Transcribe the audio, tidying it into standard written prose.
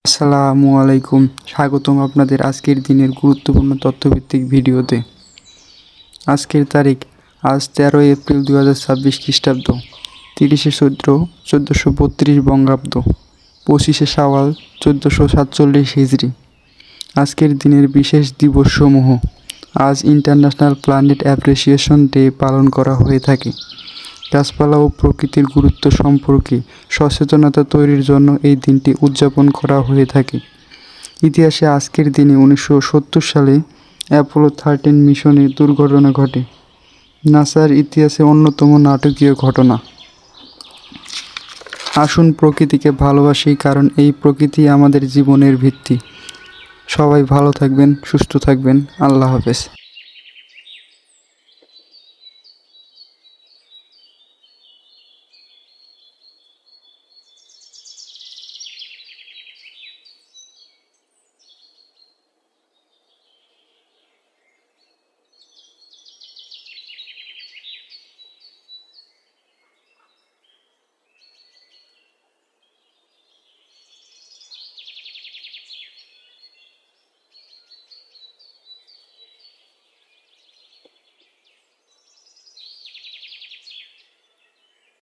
আসসালামু আলাইকুম, স্বাগতম আপনাদের আজকের দিনের গুরুত্বপূর্ণ তথ্যভিত্তিক ভিডিওতে। আজকের তারিখ আজ 13 এপ্রিল 2026 খ্রিস্টাব্দ, 30শে চৈত্র 1432 বঙ্গাব্দ, 25শে শাওয়াল 1447 হিজরি। আজকের দিনের বিশেষ দিবসসমূহ: আজ ইন্টারন্যাশনাল প্ল্যানেট অ্যাপ্রিসিয়েশন ডে পালন করা হয়ে থাকে। গাছপালা ও প্রকৃতির গুরুত্ব সম্পর্কে সচেতনতা তৈরির জন্য এই দিনটি উদযাপন করা হয়ে থাকে। ইতিহাসে আজকের দিনে 1970 সালে অ্যাপোলো 13 মিশনে দুর্ঘটনা ঘটে। নাসার ইতিহাসে অন্যতম নাটকীয় ঘটনা। আসুন প্রকৃতিকে ভালোবাসি, কারণ এই প্রকৃতি আমাদের জীবনের ভিত্তি। সবাই ভালো থাকবেন, সুস্থ থাকবেন। আল্লাহ হাফেজ।